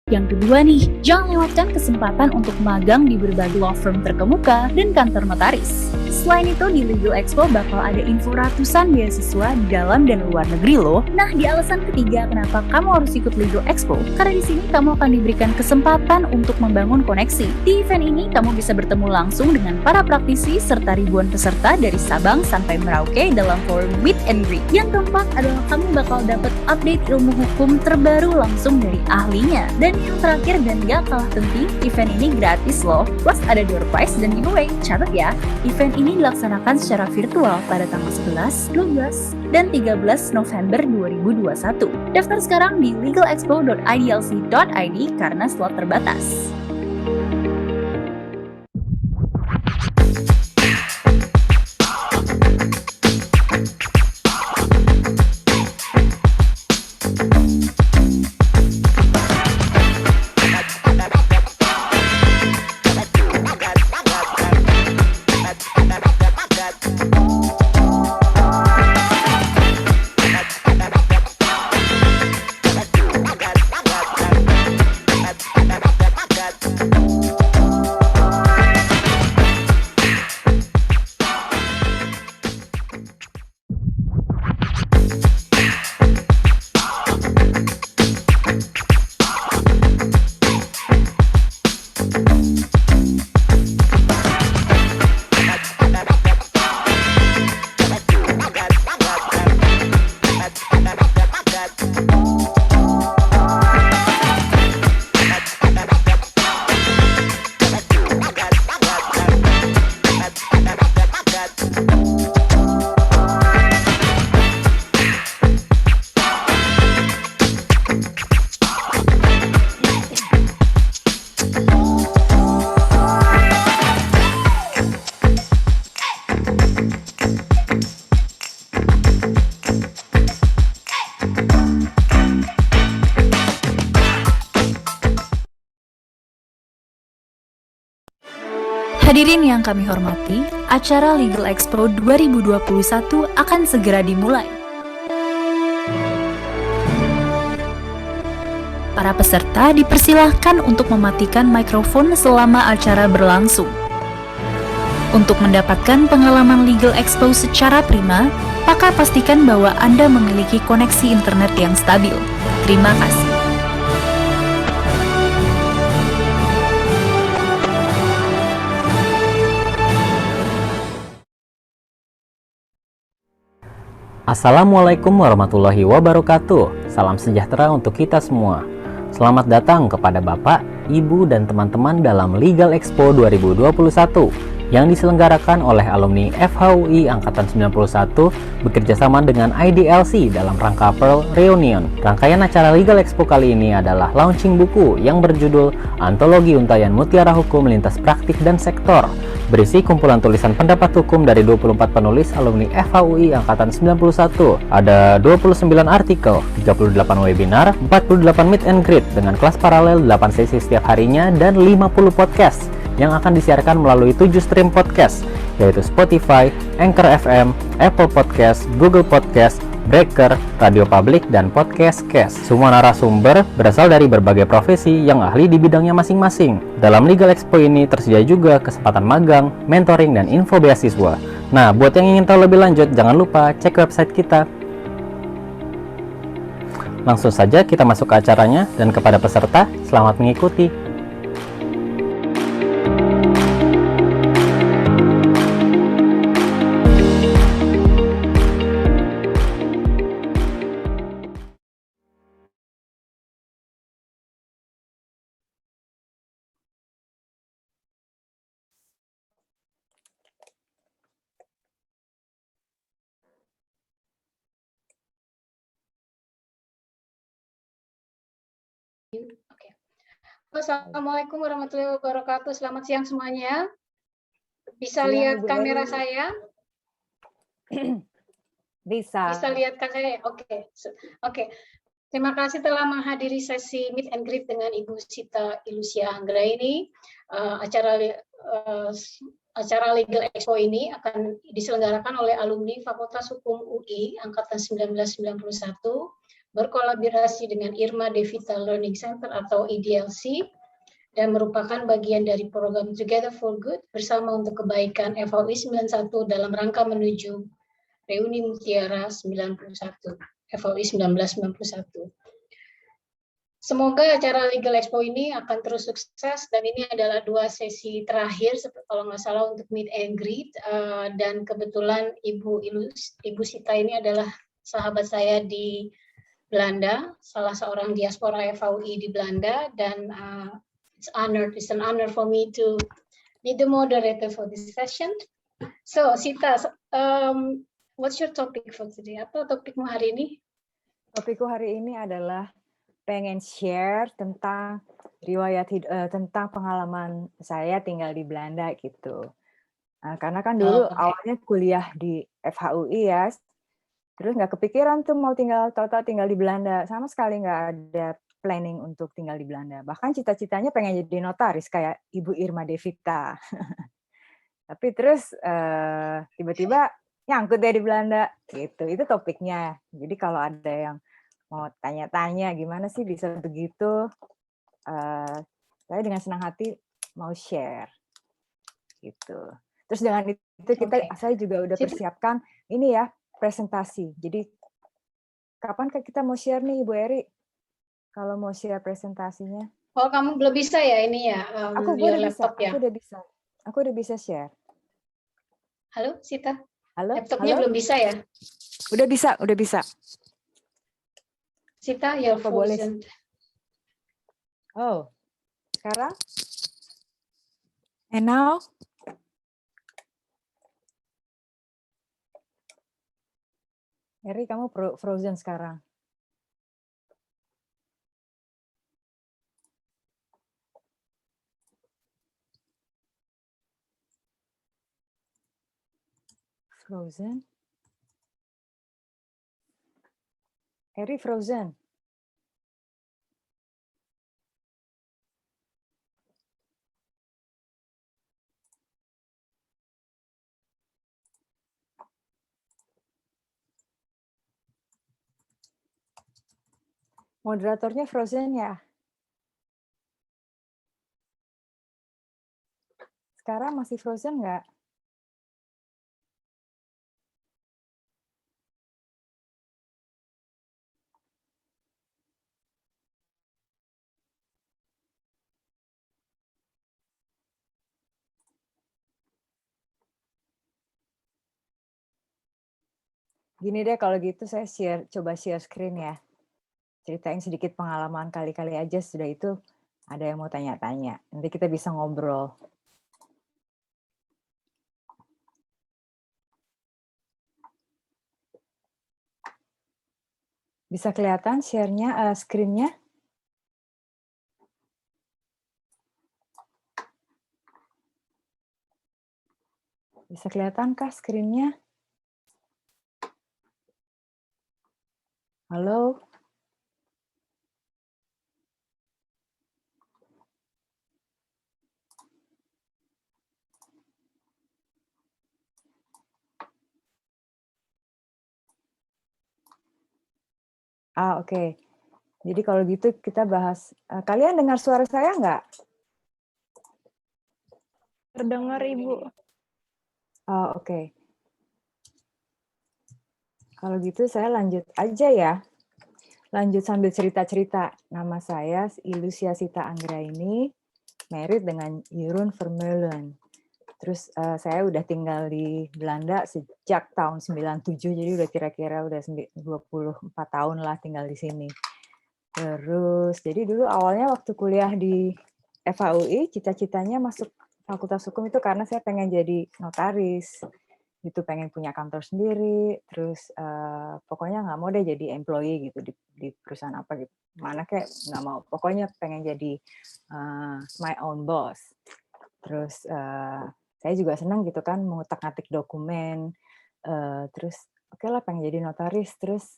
Yang kedua nih, jangan lewatkan kesempatan untuk magang di berbagai law firm terkemuka dan kantor notaris. Selain itu, di Legal Expo bakal ada info ratusan beasiswa di dalam dan luar negeri loh. Nah, di alasan ketiga kenapa kamu harus ikut Legal Expo, karena di sini kamu akan diberikan kesempatan untuk membangun koneksi. Di event ini, kamu bisa bertemu langsung dengan para praktisi serta ribuan peserta dari Sabang sampai Merauke dalam forum Meet and Greet. Yang keempat adalah kamu bakal dapat update ilmu hukum terbaru langsung dari ahlinya. Dan yang terakhir dan gak kalah penting, event ini gratis loh. Plus ada door prize dan giveaway. Catat ya, event ini dilaksanakan secara virtual pada tanggal 11, 12, dan 13 November 2021. Daftar sekarang di legalexpo.idlc.id karena slot terbatas. Hadirin yang kami hormati, acara Legal Expo 2021 akan segera dimulai. Para peserta dipersilahkan untuk mematikan mikrofon selama acara berlangsung. Untuk mendapatkan pengalaman Legal Expo secara prima, maka pastikan bahwa Anda memiliki koneksi internet yang stabil. Terima kasih. Assalamualaikum warahmatullahi wabarakatuh. Salam sejahtera untuk kita semua. Selamat datang kepada Bapak, Ibu, dan teman-teman dalam Legal Expo 2021 yang diselenggarakan oleh alumni FHUI Angkatan 91 bekerjasama dengan IDLC dalam rangka Pearl Reunion. Rangkaian acara Legal Expo kali ini adalah launching buku yang berjudul Antologi Untayan Mutiara Hukum Lintas Praktik dan Sektor, berisi kumpulan tulisan pendapat hukum dari 24 penulis alumni FHUI Angkatan 91. Ada 29 artikel, 38 webinar, 48 meet and greet dengan kelas paralel 8 sesi setiap harinya, dan 50 podcast yang akan disiarkan melalui 7 stream podcast, yaitu Spotify, Anchor FM, Apple Podcast, Google Podcast, Breaker, Radio Public, dan Podcast Cast. Semua narasumber berasal dari berbagai profesi yang ahli di bidangnya masing-masing. Dalam Legal Expo ini tersedia juga kesempatan magang, mentoring, dan info beasiswa. Nah, buat yang ingin tahu lebih lanjut, jangan lupa cek website kita. Langsung saja kita masuk ke acaranya, dan kepada peserta, selamat mengikuti. Oke. Assalamualaikum warahmatullahi wabarakatuh. Selamat siang semuanya. Bisa lihat kamera saya? Bisa. Bisa lihat saya? Oke. Oke. Terima kasih telah menghadiri sesi Meet and Greet dengan Ibu Sita Ilusia Anggra ini. Acara Legal Expo ini akan diselenggarakan oleh alumni Fakultas Hukum UI Angkatan 1991 berkolaborasi dengan Irma Devita Learning Center atau EDLC, dan merupakan bagian dari program Together for Good bersama untuk kebaikan FAUI 91 dalam rangka menuju Reuni Mutiara 91, FAUI 1991. Semoga acara Legal Expo ini akan terus sukses, dan ini adalah 2 sesi terakhir kalau nggak salah untuk meet and greet, dan kebetulan Ibu Sita ini adalah sahabat saya di Belanda, salah seorang diaspora FAUI di Belanda, dan it's an honor for me to be the moderator for this session. So Sita, what's your topic for today? Apa topikmu hari ini? Topikku hari ini adalah pengen share tentang tentang pengalaman saya tinggal di Belanda gitu. Karena kan dulu awalnya kuliah di FHUI ya, terus nggak kepikiran tuh mau tinggal di Belanda, sama sekali nggak ada planning untuk tinggal di Belanda. Bahkan cita-citanya pengen jadi notaris kayak Ibu Irma Devita. Tapi terus tiba-tiba nyangkut deh di Belanda gitu. Itu topiknya. Jadi kalau ada yang mau tanya-tanya gimana sih bisa begitu, saya dengan senang hati mau share gitu. Terus dengan itu saya juga udah persiapkan ini ya, presentasi. Jadi kapan kita mau share nih Ibu Eri? Kalau mau share presentasinya? Oh, kamu belum bisa ya ini ya? Aku udah bisa share. Halo Sita. Halo. Laptopnya belum bisa ya? Udah bisa. Sita, you're frozen. Oh, sekarang? And now? Eri, kamu frozen sekarang. Frozen? Eri frozen. Moderatornya frozen ya? Sekarang masih frozen nggak? Gini deh kalau gitu saya coba share screen ya. Ceritain sedikit pengalaman kali-kali aja, sudah itu ada yang mau tanya-tanya. Nanti kita bisa ngobrol. Bisa kelihatan share-nya, screen-nya? Bisa kelihatan kah screen-nya? Halo? Oke. Jadi kalau gitu kita bahas. Kalian dengar suara saya nggak? Terdengar, Ibu. Oke. Kalau gitu saya lanjut aja ya. Lanjut sambil cerita-cerita. Nama saya Ilusia Sita Anggraini, married dengan Jeroen Vermeulen. Terus saya udah tinggal di Belanda sejak tahun 97, jadi udah kira-kira udah 24 tahun lah tinggal di sini. Terus, jadi dulu awalnya waktu kuliah di FHUI, cita-citanya masuk Fakultas Hukum itu karena saya pengen jadi notaris. Gitu, pengen punya kantor sendiri, terus pokoknya nggak mau deh jadi employee gitu di perusahaan apa gitu. Mana kayak nggak mau, pokoknya pengen jadi my own boss. Terus saya juga senang gitu kan mengutak-atik dokumen, terus oke lah pengen jadi notaris, terus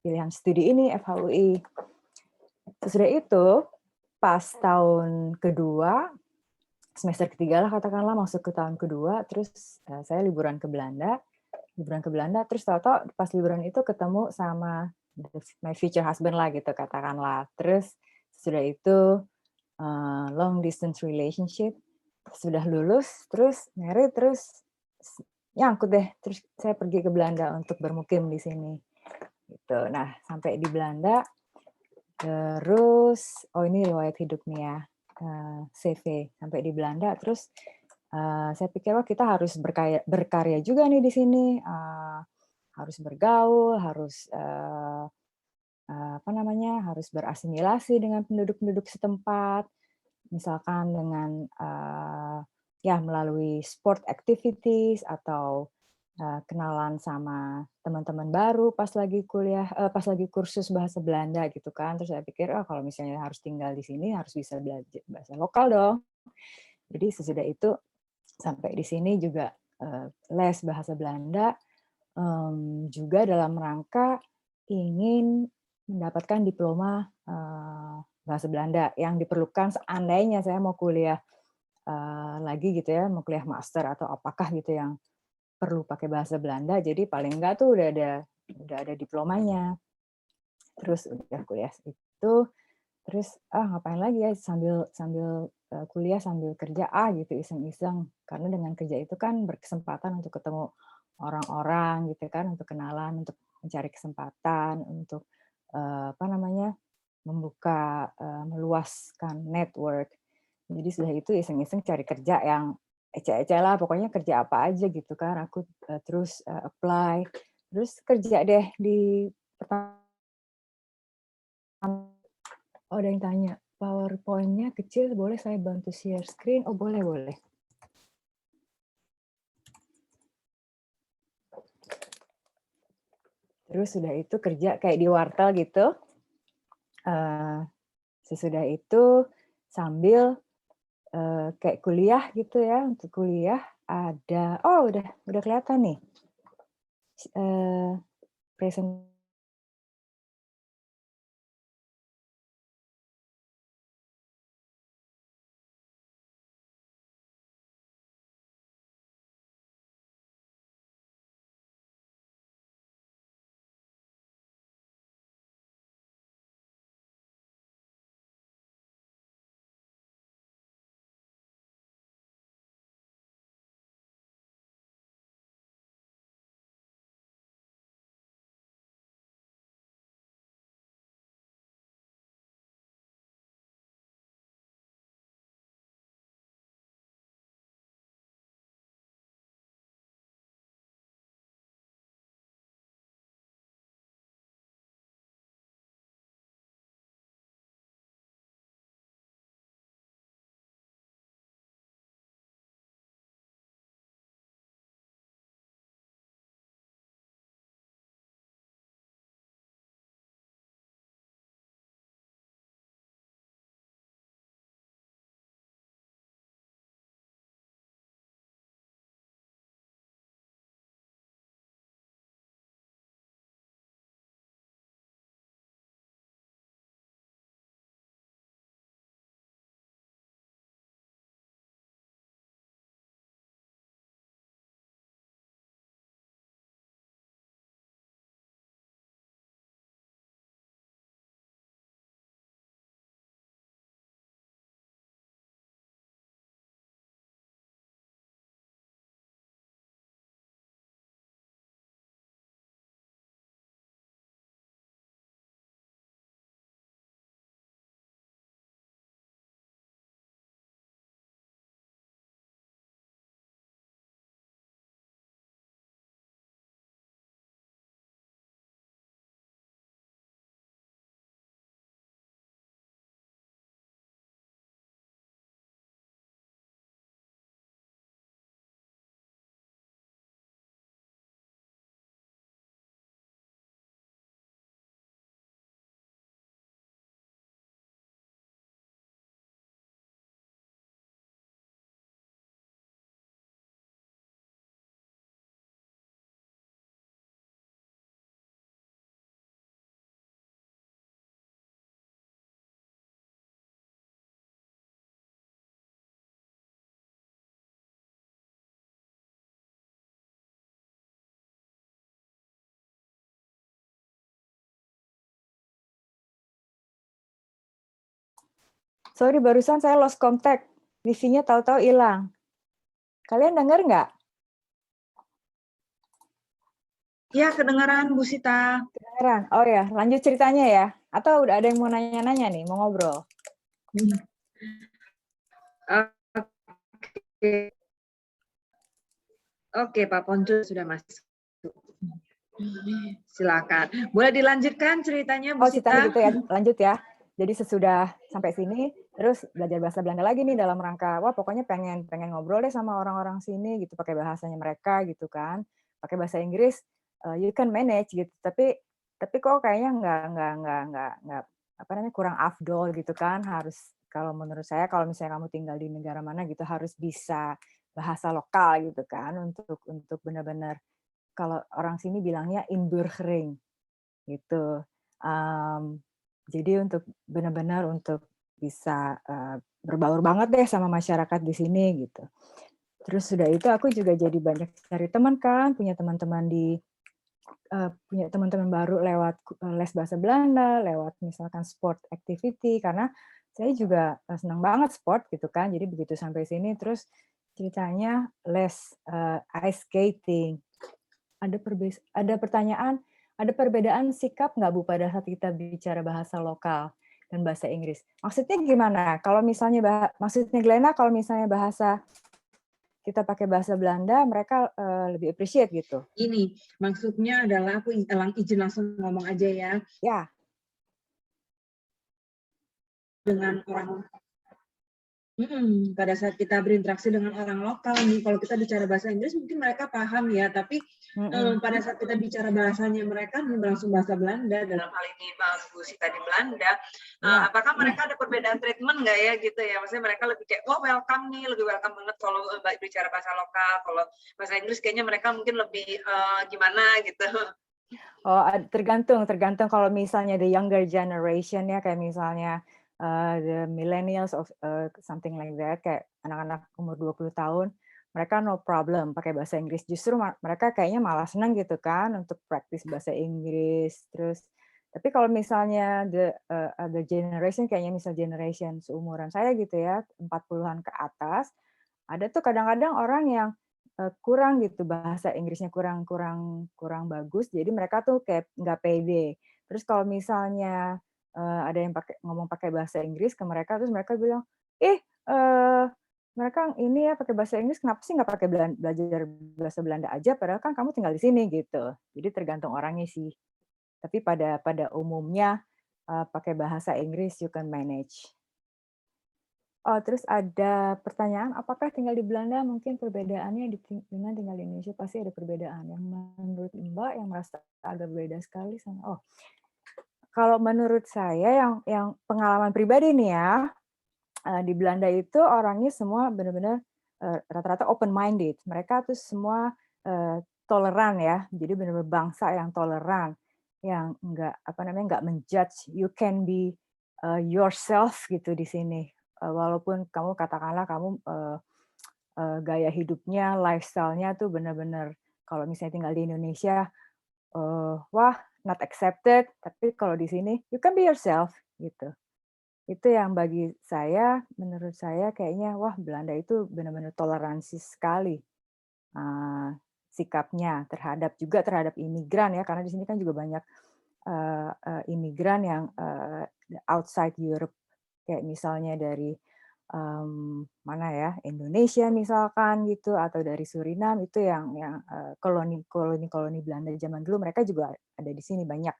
pilihan studi ini FHUI. Sesudah itu pas tahun kedua, semester ketiga lah katakanlah, masuk ke tahun kedua, terus saya liburan ke Belanda, terus tahu-tahu pas liburan itu ketemu sama my future husband lah gitu katakanlah. Terus sudah itu long distance relationship, sudah lulus, terus married, terus nyangkut deh. Terus saya pergi ke Belanda untuk bermukim di sini. Gitu. Nah, sampai di Belanda, terus, ini riwayat hidup nih ya, CV. Sampai di Belanda, terus saya pikir, kita harus berkarya juga nih di sini. Harus bergaul, harus harus berasimilasi dengan penduduk-penduduk setempat, misalkan dengan melalui sport activities atau kenalan sama teman-teman baru pas lagi kuliah, pas lagi kursus bahasa Belanda gitu kan. Terus saya pikir, kalau misalnya harus tinggal di sini harus bisa belajar bahasa lokal dong. Jadi sesudah itu sampai di sini juga les bahasa Belanda, juga dalam rangka ingin mendapatkan diploma bahasa Belanda yang diperlukan seandainya saya mau kuliah lagi gitu ya, mau kuliah master atau apakah gitu yang perlu pakai bahasa Belanda. Jadi paling enggak tuh udah ada diplomanya. Terus udah kuliah itu, terus ngapain lagi ya sambil kuliah sambil kerja gitu iseng-iseng, karena dengan kerja itu kan berkesempatan untuk ketemu orang-orang gitu kan, untuk kenalan, untuk mencari kesempatan, untuk membuka, meluaskan network. Jadi sudah itu iseng-iseng cari kerja yang ece-ece lah, pokoknya kerja apa aja gitu kan. Aku terus apply, terus kerja deh di pertama. Ada yang tanya, PowerPoint-nya kecil, boleh saya bantu share screen? Oh, boleh, boleh. Terus sudah itu kerja kayak di wartel gitu. Sesudah itu sambil kayak kuliah gitu ya, untuk kuliah ada, udah kelihatan nih. Present Sorry, barusan saya lost contact. Wifi-nya tahu-tahu hilang. Kalian dengar nggak? Ya, kedengaran Bu Sita. Kedengeran? Oh ya, lanjut ceritanya ya. Atau udah ada yang mau nanya-nanya nih, mau ngobrol? Oke, oke Pak Ponco sudah masuk. Silakan. Boleh dilanjutkan ceritanya Bu Oh, ceritanya Sita? gitu ya, lanjut ya. Jadi sesudah sampai sini, terus belajar bahasa Belanda lagi nih dalam rangka, wah pokoknya pengen ngobrol deh sama orang-orang sini gitu, pakai bahasanya mereka gitu kan. Pakai bahasa Inggris, you can manage gitu. Tapi kok kayaknya nggak apa namanya kurang afdol gitu kan. Harus kalau menurut saya kalau misalnya kamu tinggal di negara mana gitu harus bisa bahasa lokal gitu kan untuk benar-benar kalau orang sini bilangnya inburgering gitu. Mmm, jadi untuk benar-benar untuk bisa, berbaur banget deh sama masyarakat di sini gitu. Terus sudah itu aku juga jadi banyak cari teman kan, punya teman-teman baru lewat les bahasa Belanda, lewat misalkan sport activity, karena saya juga, senang banget sport gitu kan. Jadi begitu sampai sini terus ceritanya les, ice skating. Ada pertanyaan, ada perbedaan sikap nggak Bu pada saat kita bicara bahasa lokal dan bahasa Inggris? Maksudnya gimana? Kalau misalnya maksudnya Glenna kalau misalnya kita pakai bahasa Belanda, mereka, lebih appreciate gitu? Ini maksudnya adalah aku izin langsung ngomong aja ya Ya, dengan orang. Pada saat kita berinteraksi dengan orang lokal nih, kalau kita bicara bahasa Inggris mungkin mereka paham ya, tapi pada saat kita bicara bahasanya mereka berlangsung bahasa Belanda, dalam hal ini Bu Sita di Belanda, apakah mereka ada perbedaan treatment nggak ya gitu ya? Maksudnya mereka lebih kayak, wah welcome nih, lebih welcome banget kalau bicara bahasa lokal, kalau bahasa Inggris kayaknya mereka mungkin lebih gimana gitu. oh tergantung kalau misalnya the younger generation ya, kayak misalnya, the millennials of something like that, kayak anak-anak umur 20 tahun, mereka no problem pakai bahasa Inggris. Justru mereka kayaknya malah senang gitu kan untuk praktis bahasa Inggris. Terus tapi kalau misalnya the other generation, kayaknya misal generation seumuran saya gitu ya, 40-an ke atas, ada tuh kadang-kadang orang yang, kurang gitu bahasa Inggrisnya kurang kurang kurang bagus, jadi mereka tuh kayak nggak pede. Terus kalau misalnya, ada yang ngomong pakai bahasa Inggris ke mereka, terus mereka bilang, "Ih, mereka ini ya pakai bahasa Inggris, kenapa sih nggak pakai belajar bahasa Belanda aja, padahal kan kamu tinggal di sini," gitu. Jadi tergantung orangnya sih. Tapi pada umumnya, pakai bahasa Inggris you can manage. Oh, terus ada pertanyaan, apakah tinggal di Belanda mungkin perbedaannya dengan tinggal di Indonesia? Pasti ada perbedaan. Yang menurut Mbak yang merasa agak beda sekali sama kalau menurut saya yang pengalaman pribadi nih ya, di Belanda itu orangnya semua benar-benar, rata-rata open minded. Mereka tuh semua, toleran ya, jadi benar-benar bangsa yang toleran, yang enggak, apa namanya, enggak men-judge, you can be, yourself gitu di sini. Walaupun kamu katakanlah kamu, gaya hidupnya, lifestyle-nya tuh benar-benar kalau misalnya tinggal di Indonesia, wah not accepted, tapi kalau di sini you can be yourself gitu. Itu yang bagi saya, menurut saya kayaknya, wah Belanda itu benar-benar toleransi sekali, sikapnya terhadap imigran ya, karena di sini kan juga banyak, imigran yang, outside Europe, kayak misalnya dari, mana ya, Indonesia misalkan gitu, atau dari Suriname itu yang, koloni Belanda zaman dulu mereka juga ada di sini banyak.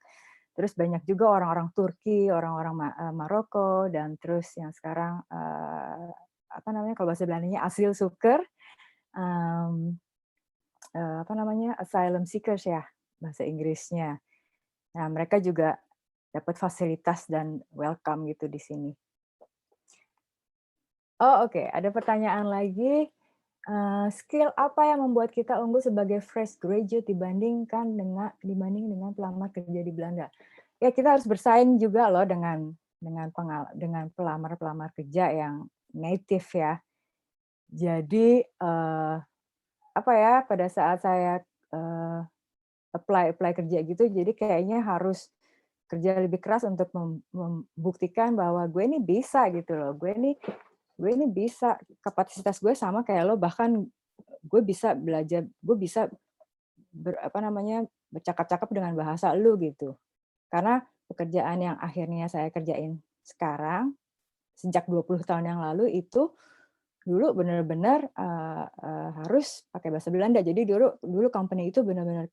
Terus banyak juga orang-orang Turki, orang-orang Maroko, dan terus yang sekarang, apa namanya, kalau bahasa Belandanya asielzoeker, mmm, apa namanya, asylum seekers ya, bahasa Inggrisnya. Nah, mereka juga dapat fasilitas dan welcome gitu di sini. Oh, oke, ada pertanyaan lagi, skill apa yang membuat kita unggul sebagai fresh graduate dibanding dengan pelamar kerja di Belanda? Ya kita harus bersaing juga loh dengan pelamar-pelamar kerja yang native ya. Jadi, apa ya, pada saat saya, apply kerja gitu, jadi kayaknya harus kerja lebih keras untuk membuktikan bahwa gue ini bisa gitu loh. Gue ini bisa, kapasitas gue sama kayak lo, bahkan gue bisa belajar, gue bisa bercakap-cakap dengan bahasa lu gitu. Karena pekerjaan yang akhirnya saya kerjain sekarang, sejak 20 tahun yang lalu itu, dulu benar-benar harus pakai bahasa Belanda. Jadi dulu company itu benar-benar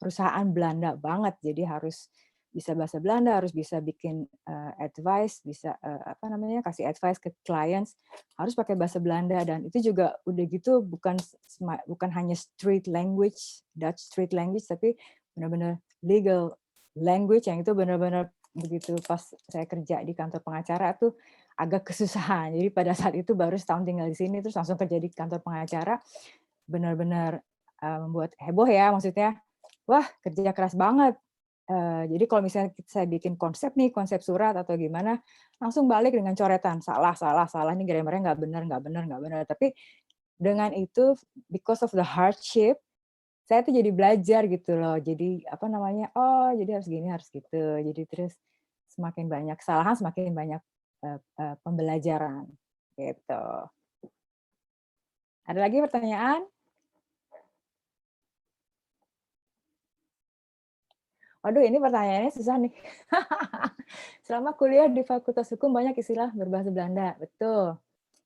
perusahaan Belanda banget. Jadi harus bisa bahasa Belanda, harus bisa bikin advice, bisa kasih advice ke clients, harus pakai bahasa Belanda. Dan itu juga udah gitu bukan hanya street language, Dutch street language, tapi benar-benar legal language yang itu benar-benar begitu pas saya kerja di kantor pengacara tuh agak kesusahan. Jadi pada saat itu baru setahun tinggal di sini, terus langsung kerja di kantor pengacara, benar-benar membuat heboh ya, maksudnya, wah kerja keras banget. Jadi kalau misalnya saya bikin konsep surat atau gimana, langsung balik dengan coretan, salah, ini grammarnya nggak benar. Tapi dengan itu, because of the hardship, saya tuh jadi belajar gitu loh. Jadi oh jadi harus gini, harus gitu. Jadi terus semakin banyak kesalahan, semakin banyak pembelajaran gitu. Ada lagi pertanyaan? Waduh, ini pertanyaannya susah nih. Selama kuliah di Fakultas Hukum banyak istilah berbahasa Belanda, betul.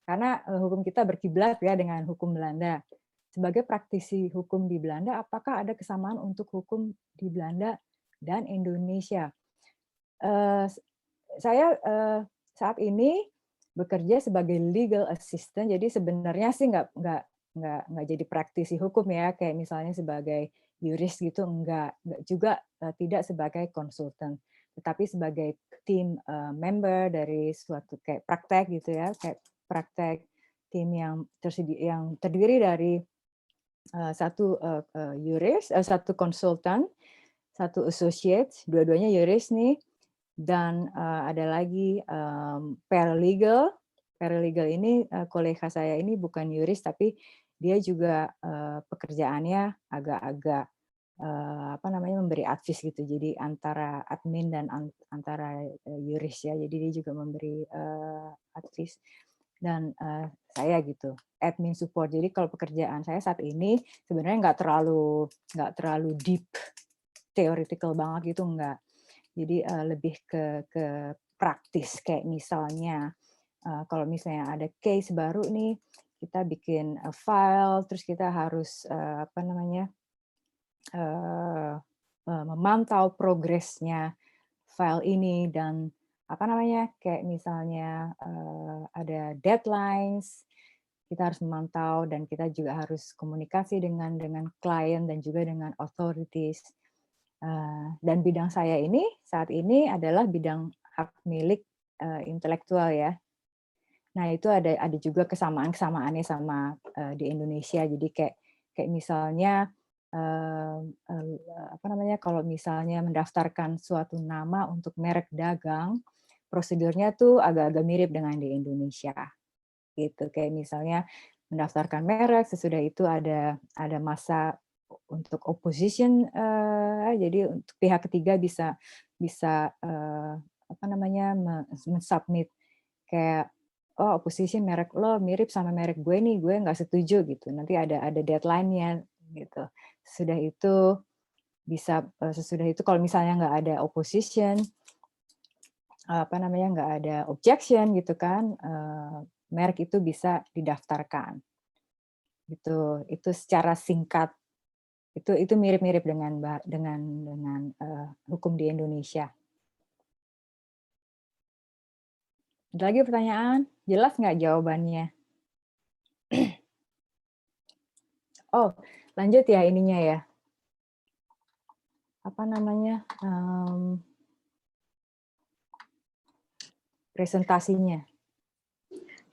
Karena hukum kita berkiblat ya dengan hukum Belanda. Sebagai praktisi hukum di Belanda, apakah ada kesamaan untuk hukum di Belanda dan Indonesia? Saya saat ini bekerja sebagai legal assistant, jadi sebenarnya sih nggak jadi praktisi hukum ya, kayak misalnya sebagai yuris gitu, enggak juga tidak sebagai konsultan, tetapi sebagai tim member dari suatu kayak praktek gitu ya, kayak praktek tim yang terdiri dari satu yuris, satu konsultan, satu associate, dua-duanya yuris nih, dan ada lagi paralegal. Paralegal ini kolega saya ini bukan yuris, tapi dia juga pekerjaannya agak-agak memberi advice gitu. Jadi antara admin dan antara yuris ya. Jadi dia juga memberi advice, dan saya gitu admin support. Jadi kalau pekerjaan saya saat ini sebenarnya nggak terlalu deep theoretical banget gitu, enggak. Jadi lebih ke praktis, kayak misalnya kalau misalnya ada case baru nih, kita bikin file, terus kita harus memantau progresnya file ini, dan kayak misalnya ada deadlines, kita harus memantau, dan kita juga harus komunikasi dengan klien dan juga dengan authorities. Dan bidang saya ini saat ini adalah bidang hak milik intelektual ya. Nah itu ada juga kesamaannya sama di Indonesia. Jadi kayak misalnya kalau misalnya mendaftarkan suatu nama untuk merek dagang, prosedurnya tuh agak-agak mirip dengan di Indonesia. Gitu. Kayak misalnya mendaftarkan merek, sesudah itu ada masa untuk opposition, jadi untuk pihak ketiga bisa mensubmit kayak, oh opposition merek lo mirip sama merek gue nih, gue nggak setuju gitu. Nanti ada deadline-nya gitu. Sesudah itu kalau misalnya nggak ada opposition, nggak ada objection gitu kan, merek itu bisa didaftarkan. Gitu. Itu secara singkat. Itu mirip-mirip dengan hukum di Indonesia. Ada lagi pertanyaan? Jelas nggak jawabannya? Oh, lanjut ya ininya ya. Presentasinya.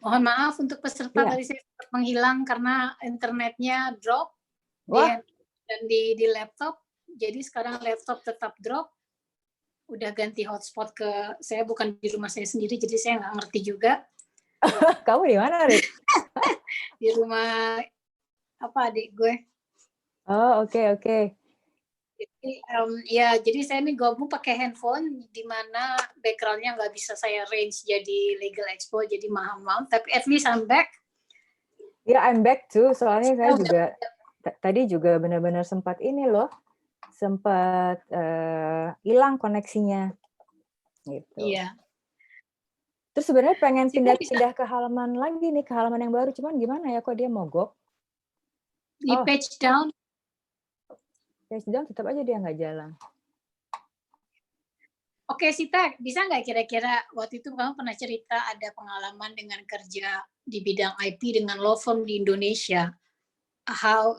Mohon maaf untuk peserta Ya. tadi saya sempat menghilang karena internetnya drop. Wah. Dan di laptop, jadi sekarang laptop tetap drop. Udah ganti hotspot ke saya, bukan di rumah saya sendiri, jadi saya nggak ngerti juga. Kamu di mana, Rik? Di rumah adik gue. Oh, oke. Jadi, jadi saya ini gabung pakai handphone di mana background-nya nggak bisa saya range jadi Legal Expo, jadi mahal-mahal. Tapi at least I'm back. Ya, I'm back too. Soalnya saya Oh, juga tadi juga benar-benar sempat ini loh, sempat hilang koneksinya, gitu. Iya. Terus sebenarnya pengen Kita bisa pindah-pindah ke halaman lagi nih, ke halaman yang baru. Cuman gimana ya, kok dia mogok? di Oh, page down. page down tetap aja dia nggak jalan. Oke, Sita, bisa nggak kira-kira waktu itu kamu pernah cerita ada pengalaman dengan kerja di bidang IP dengan law firm di Indonesia?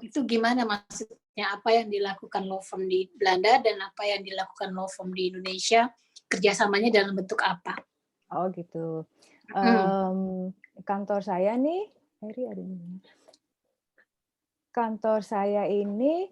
Itu gimana maksudnya? Apa yang dilakukan law firm di Belanda dan apa yang dilakukan law firm di Indonesia? Kerjasamanya dalam bentuk apa? Oh gitu. Kantor saya nih, kantor saya ini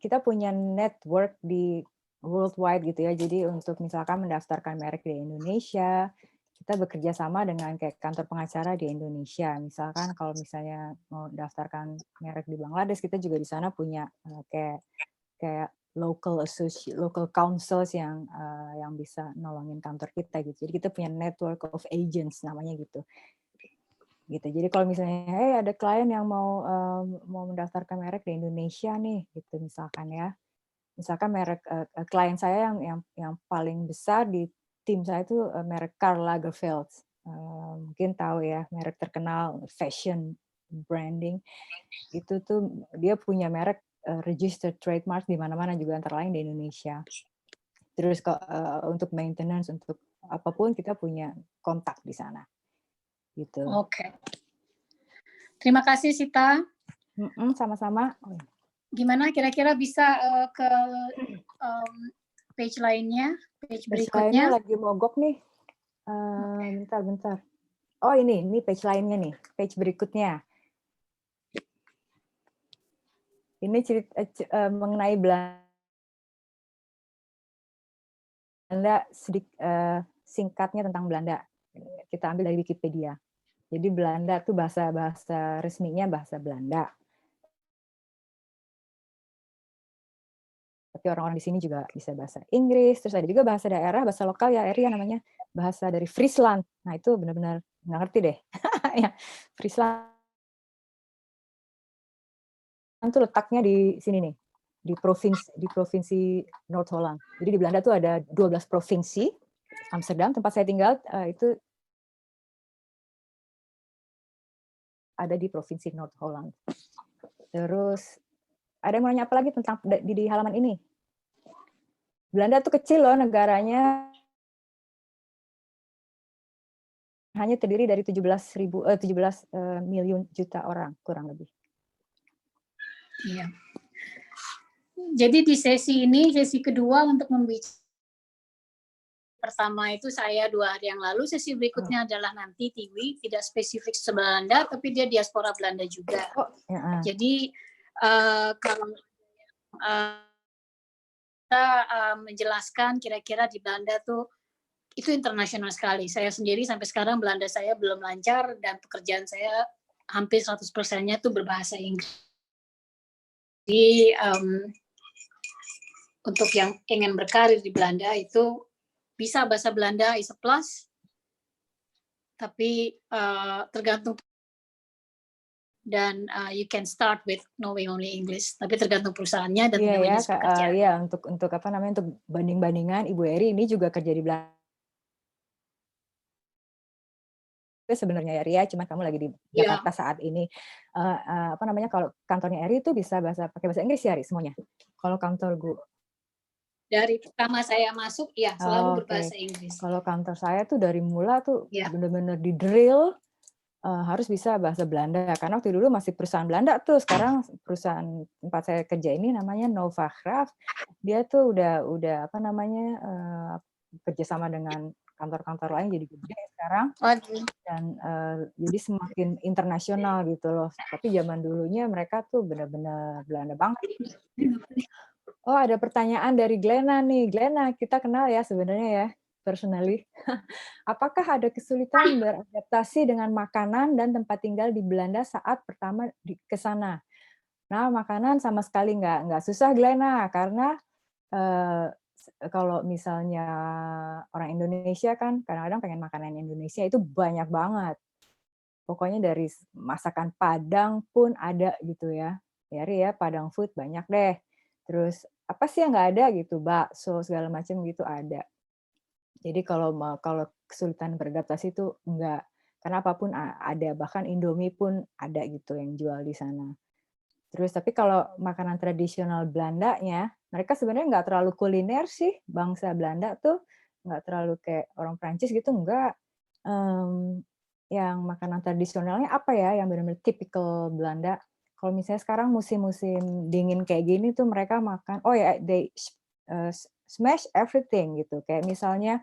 kita punya network di worldwide gitu ya. Jadi untuk misalkan mendaftarkan merek di Indonesia, kita bekerja sama dengan kayak kantor pengacara di Indonesia. Misalkan kalau misalnya mau daftarkan merek di Bangladesh, kita juga di sana punya kayak local councils yang bisa nolongin kantor kita gitu. Jadi kita punya network of agents namanya gitu. Jadi kalau misalnya ada klien yang mau mendaftarkan merek di Indonesia nih gitu misalkan ya. Misalkan merek klien saya yang paling besar di tim saya itu merek Karl Lagerfeld. Mungkin tahu ya, merek terkenal fashion branding. Itu tuh dia punya merek registered trademark di mana-mana juga antara lain di Indonesia. Terus untuk maintenance, untuk apapun kita punya kontak di sana. Gitu. Oke. Terima kasih, Sita. Sama-sama. Gimana kira-kira bisa ke page lainnya, page berikutnya? Lainnya lagi mogok nih. Bentar. Oh ini page lainnya nih, page berikutnya. Ini cerita mengenai Belanda, singkatnya tentang Belanda. Kita ambil dari Wikipedia. Jadi Belanda tuh bahasa resminya bahasa Belanda. Tapi orang-orang di sini juga bisa bahasa Inggris, terus ada juga bahasa daerah, bahasa lokal ya, area namanya bahasa dari Friesland. Nah itu benar-benar nggak ngerti deh. Ya, Friesland itu letaknya di sini nih, di provinsi North Holland. Jadi di Belanda tuh ada 12 provinsi. Amsterdam tempat saya tinggal itu ada di provinsi North Holland. Terus ada yang mau nanya apa lagi tentang di halaman ini? Belanda tuh kecil loh negaranya. Hanya terdiri dari 17 miliun juta orang kurang lebih. Iya. Jadi di sesi ini, sesi kedua untuk membicarakan pertama itu saya 2 hari yang lalu, sesi berikutnya adalah nanti Tiwi, tidak spesifik Belanda, tapi dia diaspora Belanda juga. Jadi kalau kita menjelaskan kira-kira di Belanda tuh itu internasional sekali. Saya sendiri sampai sekarang Belanda saya belum lancar dan pekerjaan saya hampir 100%-nya tuh berbahasa Inggris. Jadi untuk yang ingin berkarir di Belanda itu bisa bahasa Belanda is a plus, tapi tergantung dan you can start with knowing only English, tapi tergantung perusahaannya dan jenis pekerjaan. Iya, untuk apa namanya, untuk banding-bandingan Ibu Eri ini juga kerja di Belanda. Sebenarnya ya Ria, cuma kamu lagi di Jakarta saat ini. Apa namanya, kalau kantornya Eri itu bisa pakai bahasa Inggris ya Eri semuanya. Kalau kantor dari pertama saya masuk ya selalu berbahasa Inggris. Kalau kantor saya tuh dari mula tuh benar-benar di drill harus bisa bahasa Belanda, karena waktu dulu masih perusahaan Belanda tuh. Sekarang perusahaan tempat saya kerja ini namanya Nova Craft. Dia tuh udah apa namanya kerjasama dengan kantor-kantor lain jadi gede sekarang. Dan jadi semakin internasional gitu loh. Tapi zaman dulunya mereka tuh benar-benar Belanda banget. Oh, ada pertanyaan dari Glenna nih. Glenna, kita kenal ya sebenarnya ya, personally. Apakah ada kesulitan beradaptasi dengan makanan dan tempat tinggal di Belanda saat pertama ke sana? Nah, makanan sama sekali nggak susah, Glenna, karena kalau misalnya orang Indonesia kan kadang-kadang pengen makanan Indonesia itu banyak banget. Pokoknya dari masakan Padang pun ada gitu ya. Ya, Padang food banyak deh. Terus apa sih yang nggak ada gitu, bakso segala macam gitu ada. Jadi kalau kesulitan beradaptasi itu enggak, karena apapun ada, bahkan Indomie pun ada gitu yang jual di sana. Terus tapi kalau makanan tradisional Belandanya, mereka sebenarnya nggak terlalu kuliner sih, bangsa Belanda tuh nggak terlalu kayak orang Prancis gitu, enggak. Yang makanan tradisionalnya apa ya, yang benar-benar tipikal Belanda. Kalau misalnya sekarang musim-musim dingin kayak gini tuh mereka makan, oh ya, they smash everything gitu. Kayak misalnya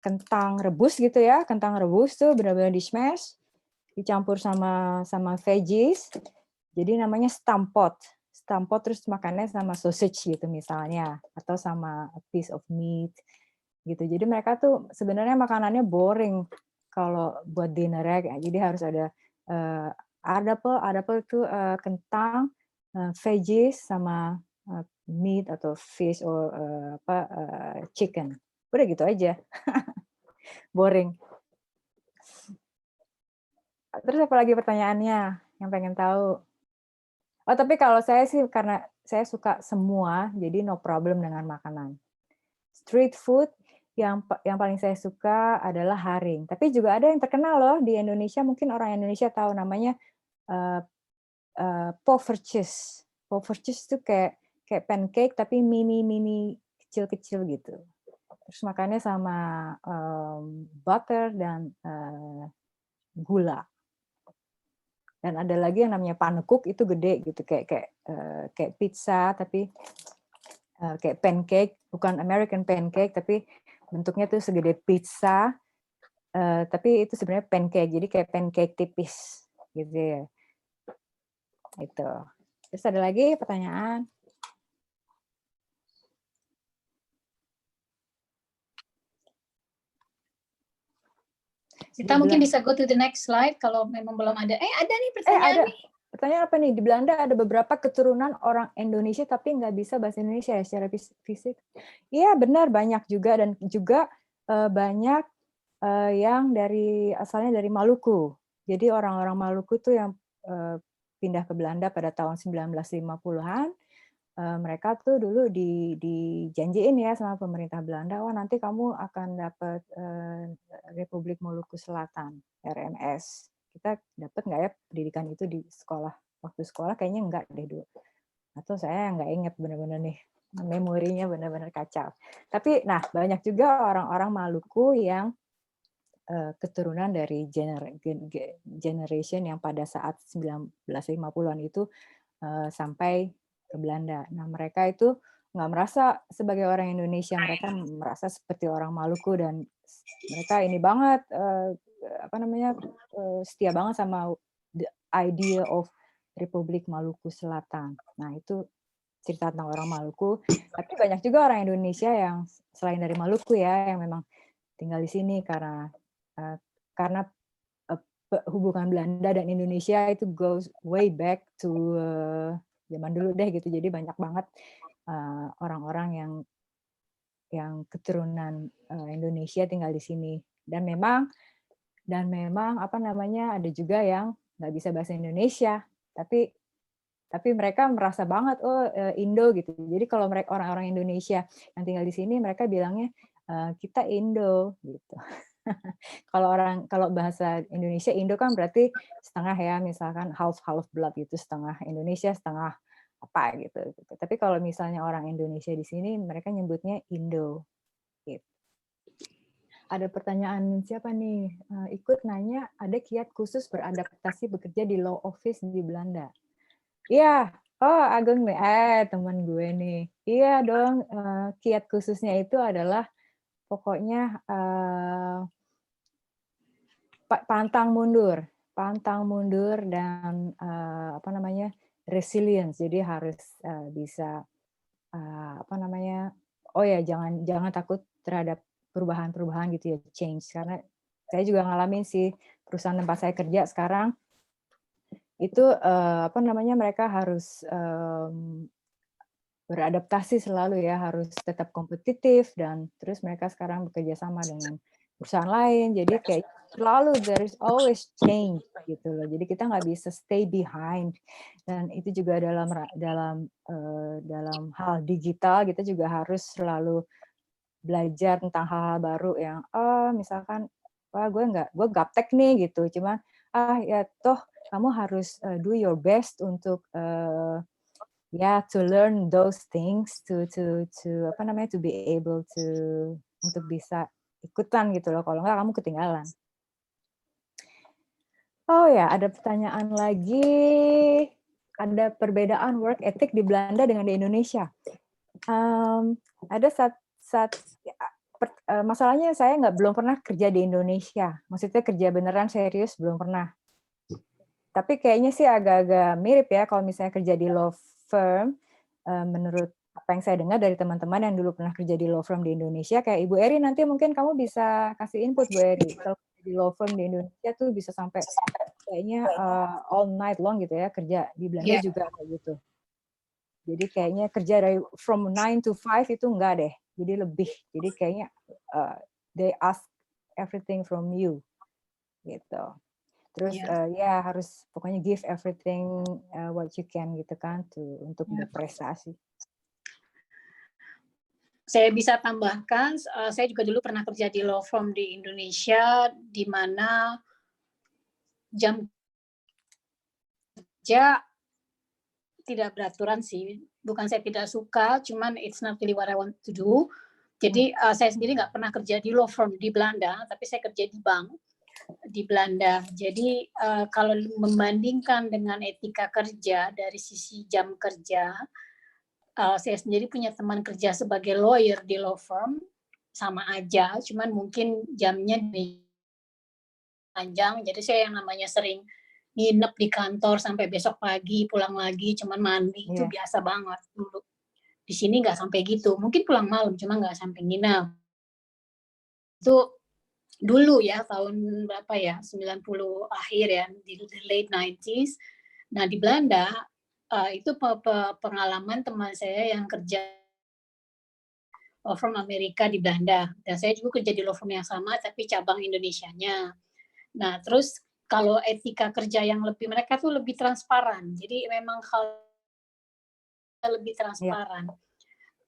kentang rebus gitu ya, kentang rebus tuh benar-benar di-smash, dicampur sama veggies, jadi namanya stampot. Stampot terus makannya sama sausage gitu misalnya, atau sama a piece of meat gitu. Jadi mereka tuh sebenarnya makanannya boring kalau buat dinner ya. Jadi harus ada adapel itu kentang, veggies sama meat atau fish or chicken. Udah gitu aja. Boring. Terus apa lagi pertanyaannya yang pengen tahu? Oh, tapi kalau saya sih karena saya suka semua, jadi no problem dengan makanan. Street food yang paling saya suka adalah haring. Tapi juga ada yang terkenal loh di Indonesia, mungkin orang Indonesia tahu namanya poffertjes. Poffertjes itu kayak pancake tapi mini kecil-kecil gitu. Terus makannya sama butter dan gula. Dan ada lagi yang namanya panekuk, itu gede gitu, kayak pizza tapi kayak pancake, bukan American pancake tapi bentuknya tuh segede pizza, tapi itu sebenarnya pancake, jadi kayak pancake tipis gitu ya. Itu. Terus ada lagi pertanyaan? Kita mungkin bisa go to the next slide kalau memang belum ada. Ada nih pertanyaan ada. nih. Pertanyaan apa nih? Di Belanda ada beberapa keturunan orang Indonesia tapi nggak bisa bahasa Indonesia ya secara fisik. Iya benar, banyak juga, dan juga banyak yang asalnya dari Maluku. Jadi orang-orang Maluku tuh yang pindah ke Belanda pada tahun 1950-an. Mereka tuh dulu dijanjiin ya sama pemerintah Belanda, wah nanti kamu akan dapat Republik Maluku Selatan, RMS. Kita dapat nggak ya pendidikan itu di sekolah? Waktu sekolah kayaknya enggak deh dulu. Atau saya nggak ingat benar-benar nih, memorinya benar-benar kacau. Tapi nah banyak juga orang-orang Maluku yang keturunan dari generation yang pada saat 1950-an itu sampai ke Belanda. Nah, mereka itu nggak merasa sebagai orang Indonesia, mereka merasa seperti orang Maluku, dan mereka ini banget setia banget sama the idea of Republik Maluku Selatan. Nah, itu cerita tentang orang Maluku. Tapi banyak juga orang Indonesia yang selain dari Maluku ya, yang memang tinggal di sini karena hubungan Belanda dan Indonesia itu goes way back to zaman dulu deh gitu. Jadi banyak banget orang-orang yang keturunan Indonesia tinggal di sini. Dan memang ada juga yang nggak bisa bahasa Indonesia, tapi mereka merasa banget Indo gitu. Jadi kalau mereka orang-orang Indonesia yang tinggal di sini, mereka bilangnya kita Indo gitu. Kalau bahasa Indonesia Indo kan berarti setengah ya, misalkan half blood gitu, setengah Indonesia setengah apa gitu. Tapi kalau misalnya orang Indonesia di sini mereka nyebutnya Indo. Gitu. Ada pertanyaan siapa nih? Ikut nanya, ada kiat khusus beradaptasi bekerja di law office di Belanda. Iya, Agung nih, teman gue nih. Iya dong, kiat khususnya itu adalah pokoknya pantang mundur dan resilience. Jadi harus bisa jangan takut terhadap perubahan gitu ya, change. Karena saya juga ngalamin sih, perusahaan tempat saya kerja sekarang itu mereka harus beradaptasi selalu ya, harus tetap kompetitif, dan terus mereka sekarang bekerja sama dengan perusahaan lain, jadi kayak selalu there is always change gitu loh. Jadi kita nggak bisa stay behind, dan itu juga dalam hal digital kita juga harus selalu belajar tentang hal-hal baru yang misalkan gue gaptek nih gitu, cuman ya toh kamu harus do your best untuk to learn those things to be able to untuk bisa ikutan gitu loh, kalau nggak kamu ketinggalan. Oh ya, ada pertanyaan lagi, ada perbedaan work ethic di Belanda dengan di Indonesia. Ada masalahnya saya belum pernah kerja di Indonesia, maksudnya kerja beneran serius belum pernah. Tapi kayaknya sih agak-agak mirip ya kalau misalnya kerja di law firm, menurut apa yang saya dengar dari teman-teman yang dulu pernah kerja di law firm di Indonesia, kayak Ibu Eri, nanti mungkin kamu bisa kasih input, Bu Eri. Kalau di law firm di Indonesia tuh bisa sampai kayaknya all night long gitu ya, kerja di Belanda juga kayak gitu. Jadi kayaknya kerja dari from 9 to 5 itu enggak deh, jadi lebih. Jadi kayaknya they ask everything from you gitu. Terus harus pokoknya give everything what you can gitu kan untuk berprestasi. Saya bisa tambahkan, saya juga dulu pernah kerja di law firm di Indonesia, di mana jam kerja tidak beraturan sih. Bukan saya tidak suka, cuman it's not really what I want to do. Jadi saya sendiri nggak pernah kerja di law firm di Belanda, tapi saya kerja di bank di Belanda. Jadi kalau membandingkan dengan etika kerja dari sisi jam kerja, saya sendiri punya teman kerja sebagai lawyer di law firm, sama aja, cuman mungkin jamnya panjang, jadi saya yang namanya sering nginep di kantor sampai besok pagi, pulang lagi cuman mandi, itu biasa banget dulu. Di sini nggak sampai gitu, mungkin pulang malam, cuma nggak sampai nginep. Itu dulu ya, tahun berapa ya, 90 akhir ya, di late 90s. Nah di Belanda, itu pengalaman teman saya yang kerja law firm Amerika di Belanda, dan saya juga kerja di law firm yang sama tapi cabang Indonesianya. Nah terus kalau etika kerja yang mereka tuh lebih transparan, jadi memang lebih transparan.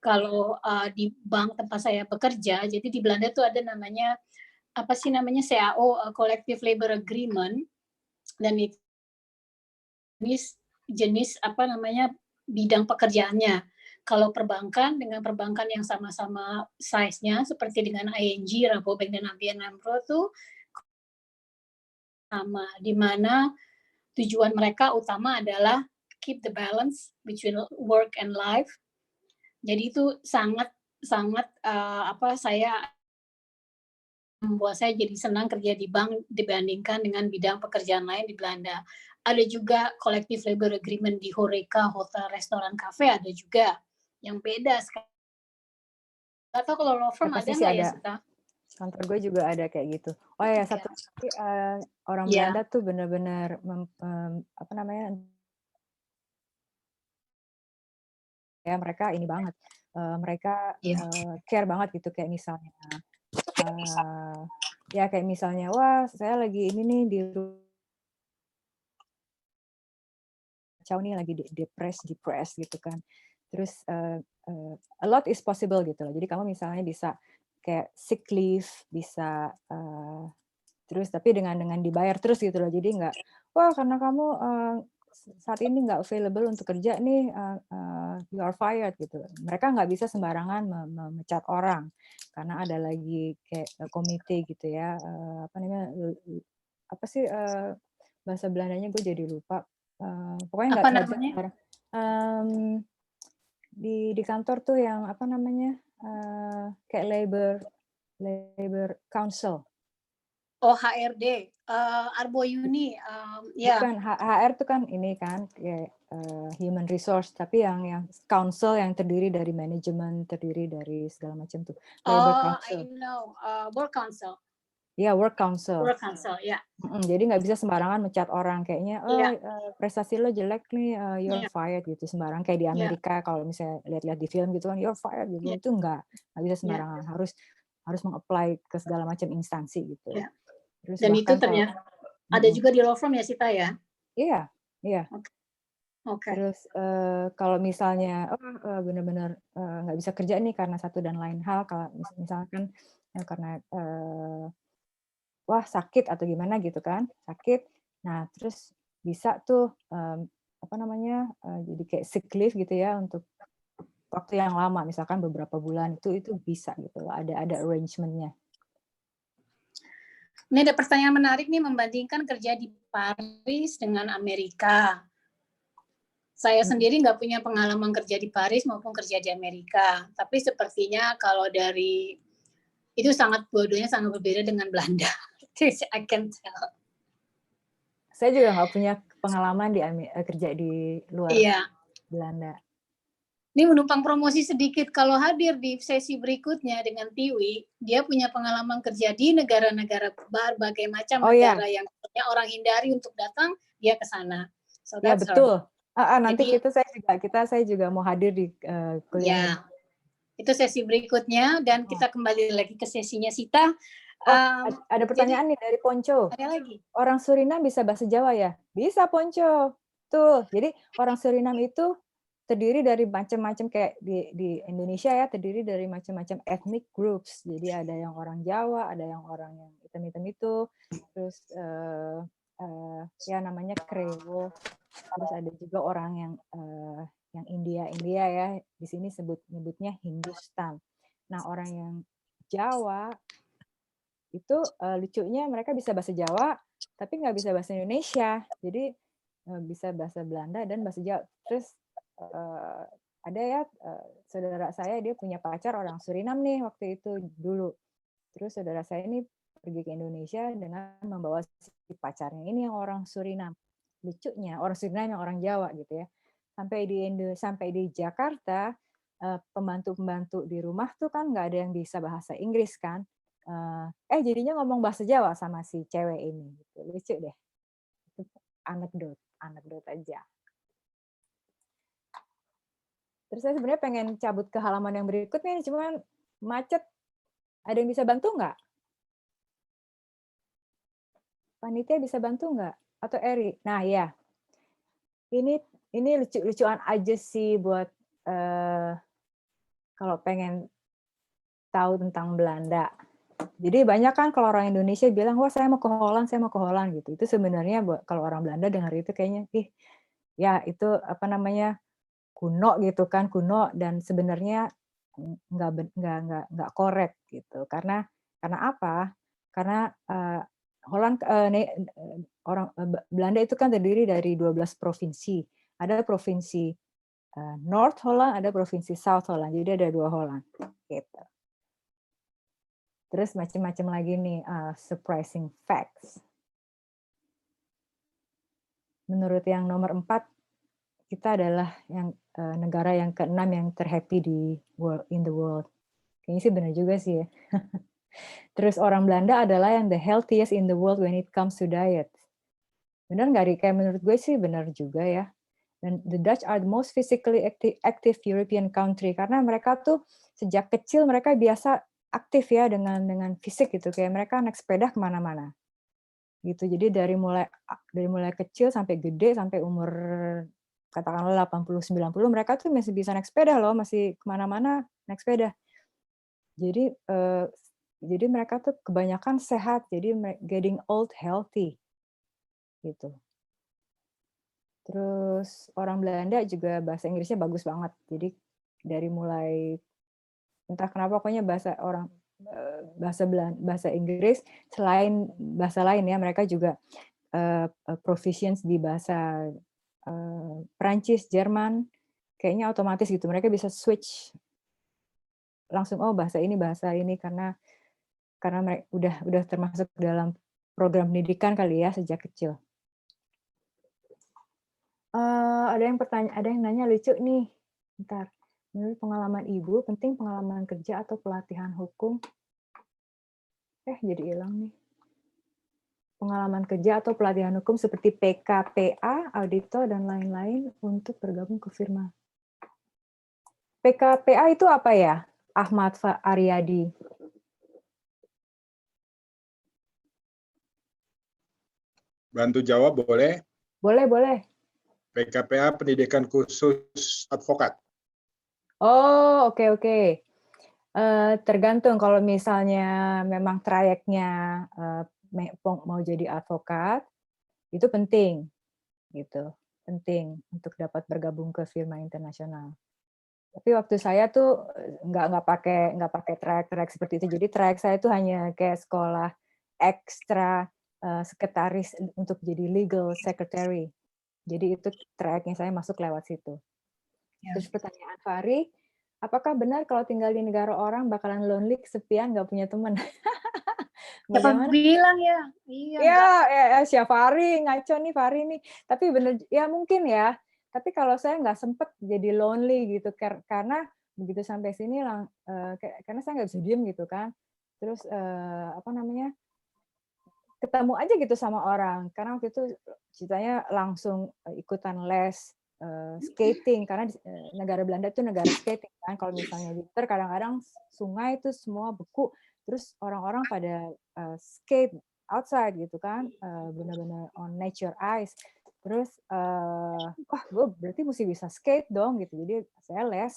Kalau di bank tempat saya bekerja, jadi di Belanda tuh ada namanya CAO, Collective Labor Agreement, dan itu jenis bidang pekerjaannya. Kalau perbankan dengan perbankan yang sama-sama size-nya seperti dengan ING, Rabobank dan ABN AMRO tuh sama, di mana tujuan mereka utama adalah keep the balance between work and life. Jadi itu sangat membuat saya jadi senang kerja di bank dibandingkan dengan bidang pekerjaan lain di Belanda. Ada juga collective labor agreement di Horeca, hotel, restoran, kafe, ada juga yang beda sekali. Atau kalau law firm ada nggak ya, Sita? Kantor gue juga ada kayak gitu. Oh ya, satu lagi, orang Belanda tuh benar-benar ya mereka ini banget, mereka care banget gitu, kayak misalnya kayak misalnya, wah saya lagi ini nih di kacau nih, lagi depressed gitu kan. Terus a lot is possible gitu loh. Jadi kamu misalnya bisa kayak sick leave, bisa terus tapi dengan dibayar terus gitu loh. Jadi nggak, wah karena kamu saat ini nggak available untuk kerja nih, you are fired gitu. Mereka nggak bisa sembarangan memecat orang karena ada lagi kayak komite gitu ya, bahasa Belandanya gue jadi lupa. Pokoknya nggak di kantor tuh yang kayak labor council. Oh, HRD, Arboyuni, Bukan, HR tuh kan ini kan kayak human resource, tapi yang council yang terdiri dari manajemen, terdiri dari segala macam tuh. Labor council. I know, work council. Ya, work council. Work council, ya. Jadi nggak bisa sembarangan mencat orang kayaknya, Iya. prestasi lo jelek nih, you're Iya. fired gitu sembarang kayak di Iya. Amerika kalau misalnya lihat-lihat di film gitu kan, you're fired gitu, Iya. itu nggak bisa Iya. sembarangan, harus meng-apply ke segala macam instansi gitu. Iya. Terus Dan itu bahkan kalau ternyata ada juga di law firm ya, Sita ya? iya. Oke. Terus, kalau misalnya, benar-benar, nggak bisa kerja nih karena satu dan lain hal, kalau misalkan, karena, wah sakit atau gimana gitu kan, sakit. Nah terus bisa tuh, jadi kayak sick leave gitu ya untuk waktu yang lama, misalkan beberapa bulan, itu bisa gitu loh, ada arrangement-nya. Ini ada pertanyaan menarik nih, membandingkan kerja di Paris dengan Amerika. Saya sendiri nggak punya pengalaman kerja di Paris maupun kerja di Amerika, tapi sepertinya kalau dari itu dua-duanya sangat berbeda dengan Belanda. I can tell. Saya juga nggak punya pengalaman kerja di luar Belanda. Ini menumpang promosi sedikit, kalau hadir di sesi berikutnya dengan Tiwi, dia punya pengalaman kerja di negara-negara berbagai macam negara yang orang hindari untuk datang, dia ke sana. So ya betul. Nanti jadi, saya juga mau hadir di kuliah. Ya, itu sesi berikutnya dan kita kembali lagi ke sesinya Sita. Ada pertanyaan nih dari Ponco. Ada lagi. Orang Suriname bisa bahasa Jawa ya? Bisa, Ponco. Tuh, jadi orang Suriname itu terdiri dari macam-macam kayak di Indonesia ya, terdiri dari macam-macam ethnic groups. Jadi ada yang orang Jawa, ada yang orang yang hitam-hitam itu, terus ya namanya Creole. Terus ada juga orang yang India ya, di sini nyebutnya Hindustan. Nah, orang yang Jawa itu lucunya mereka bisa bahasa Jawa, tapi nggak bisa bahasa Indonesia. Jadi bisa bahasa Belanda dan bahasa Jawa. Terus ada ya saudara saya, dia punya pacar orang Suriname nih waktu itu dulu. Terus saudara saya ini pergi ke Indonesia dengan membawa si pacarnya ini yang orang Suriname. Lucunya orang Suriname yang orang Jawa gitu ya. Sampai di Jakarta, pembantu-pembantu di rumah tuh kan nggak ada yang bisa bahasa Inggris kan. Jadinya ngomong bahasa Jawa sama si cewek ini. Gitu. Lucu deh. Itu anekdot aja. Terus saya sebenarnya pengen cabut ke halaman yang berikutnya, cuman macet. Ada yang bisa bantu nggak? Panitia bisa bantu nggak? Atau Eri? Nah ya, ini lucu-lucuan aja sih buat kalau pengen tahu tentang Belanda. Jadi banyak kan kalau orang Indonesia bilang, wah saya mau ke Holland gitu. Itu sebenarnya kalau orang Belanda dengar itu kayaknya, ya itu kuno gitu kan, kuno dan sebenarnya nggak korek gitu. Karena apa? Karena Belanda itu kan terdiri dari 12 provinsi. Ada provinsi North Holland, ada provinsi South Holland. Jadi ada 2 Holland. Gitu. Terus macam-macam lagi nih surprising facts. Menurut yang nomor 4, kita adalah yang negara yang ke-6 yang terhappy in the world. Kayaknya sih benar juga sih ya. Terus orang Belanda adalah yang the healthiest in the world when it comes to diet. Benar nggak, Ri? Kayak menurut gue sih benar juga ya. Dan the Dutch are the most physically active European country. Karena mereka tuh sejak kecil mereka biasa aktif ya dengan fisik gitu. Kayak mereka naik sepeda kemana-mana. Gitu. Jadi dari mulai kecil sampai gede, sampai umur katakanlah 80-90, mereka tuh masih bisa naik sepeda loh, masih kemana-mana naik sepeda. Jadi mereka tuh kebanyakan sehat, jadi getting old healthy. Gitu. Terus orang Belanda juga bahasa Inggrisnya bagus banget. Jadi dari mulai entah kenapa pokoknya bahasa Inggris selain bahasa lain ya, mereka juga proficient di bahasa Prancis, Jerman, kayaknya otomatis gitu. Mereka bisa switch langsung, bahasa ini karena mereka udah termasuk dalam program pendidikan kali ya sejak kecil. Ada yang nanya lucu nih. Bentar. Menurut pengalaman Ibu, penting pengalaman kerja atau pelatihan hukum? Jadi hilang nih. pengalaman kerja atau pelatihan hukum seperti PKPA, auditor, dan lain-lain untuk bergabung ke firma. PKPA itu apa ya, Ahmad Aryadi? Bantu jawab boleh? Boleh, boleh. PKPA pendidikan khusus advokat. Oh, oke. Tergantung kalau misalnya memang trayeknya mau jadi advokat, itu penting, gitu. Penting untuk dapat bergabung ke firma internasional. Tapi waktu saya tuh nggak pakai trayek seperti itu. Jadi trayek saya tuh hanya kayak sekolah ekstra sekretaris untuk jadi legal secretary. Jadi itu trayeknya saya masuk lewat situ. Terus pertanyaan Fahri, apakah benar kalau tinggal di negara orang bakalan lonely, kesepian, nggak punya teman? Siapa bilang ya? Iya. Siapa Fahri, ngaco nih Fahri nih. Tapi benar, ya mungkin ya. Tapi kalau saya nggak sempet jadi lonely gitu, karena begitu sampai sini, karena saya nggak bisa diem gitu kan. Terus ketemu aja gitu sama orang. Karena waktu itu ceritanya langsung ikutan les skating, karena negara Belanda itu negara skating kan. Kalau misalnya winter kadang-kadang sungai itu semua beku, terus orang-orang pada skate outside gitu kan, benar-benar on nature ice. Terus wah gue berarti mesti bisa skate dong gitu. Jadi saya les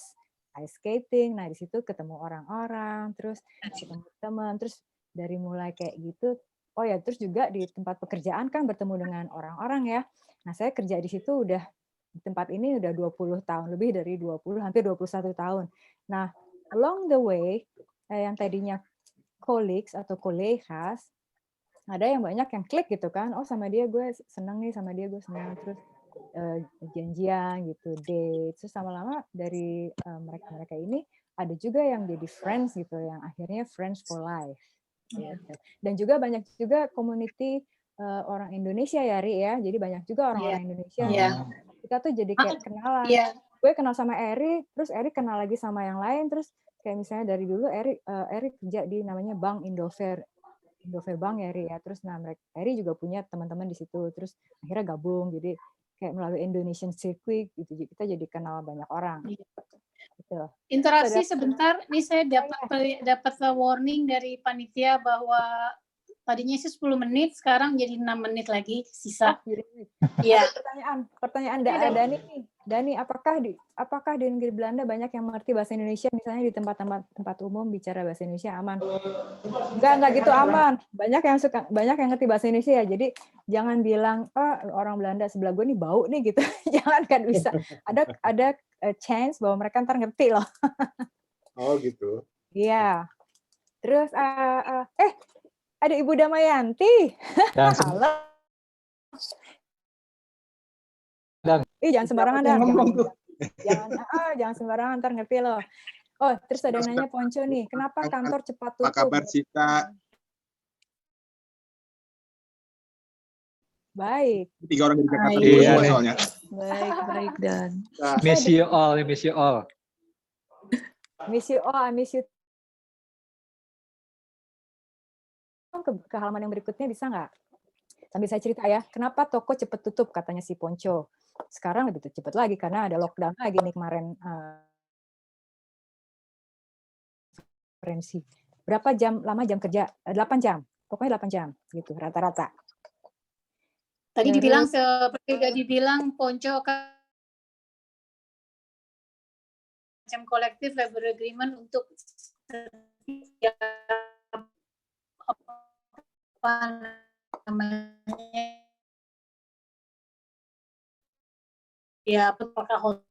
ice skating. Nah di situ ketemu orang-orang, terus ketemu teman, terus dari mulai kayak gitu. Oh ya, terus juga di tempat pekerjaan kan bertemu dengan orang-orang ya. Nah saya kerja di situ udah di tempat ini udah 20 tahun, lebih dari 20, hampir 21 tahun. Nah, along the way, yang tadinya colleagues atau kolegas, ada yang banyak yang klik gitu kan, oh sama dia gue seneng nih, sama dia gue seneng, terus janjian gitu, date, terus lama-lama dari mereka-mereka ini, ada juga yang jadi friends gitu, yang akhirnya friends for life. Gitu. Dan juga banyak juga community orang Indonesia ya, Ri ya. Jadi banyak juga orang-orang Indonesia. Kita tuh jadi kayak kenalan. Gue kenal sama Eri, terus Eri kenal lagi sama yang lain, terus kayak misalnya dari dulu Eri kerja di namanya Bank Indofair Bank ya, Eri ya. Terus Eri juga punya teman-teman di situ, terus akhirnya gabung. Jadi kayak melalui Indonesian Circuit gitu, kita jadi kenal banyak orang. Gitu. Interaksi sebentar, nih saya dapat warning dari panitia bahwa tadinya sih 10 menit, sekarang jadi 6 menit lagi sisa. Iya. Pertanyaan Dani, apakah di negeri Belanda banyak yang mengerti bahasa Indonesia, misalnya di tempat umum bicara bahasa Indonesia aman? Enggak gitu aman. Banyak yang ngerti bahasa Indonesia ya. Jadi jangan bilang orang Belanda sebelah gue nih bau nih gitu. Jangan kan bisa. Ada chance bahwa mereka ntar ngerti loh. Oh gitu. Iya. Terus ada Ibu Damayanti. Halo. Jangan sembarangan dah. Jangan sembarangan, ntar ngerti loh. Oh, terus ada yang nanya Ponco nih, kenapa kantor cepat tutup? Apa kabar Sita? Baik. 3 orang dari Jakarta dulu semua soalnya. Baik Dan. Miss you all. Miss you all, I miss you. Ke halaman yang berikutnya bisa nggak? Sambil saya cerita ya, kenapa toko cepat tutup katanya si Ponco. Sekarang lebih cepat lagi karena ada lockdown lagi nih kemarin. Berapa lama jam kerja? 8 jam. Pokoknya 8 jam gitu rata-rata. Tadi dibilang seperti udah dibilang Ponco kan macam kolektif labor agreement untuk apa namanya ya apakah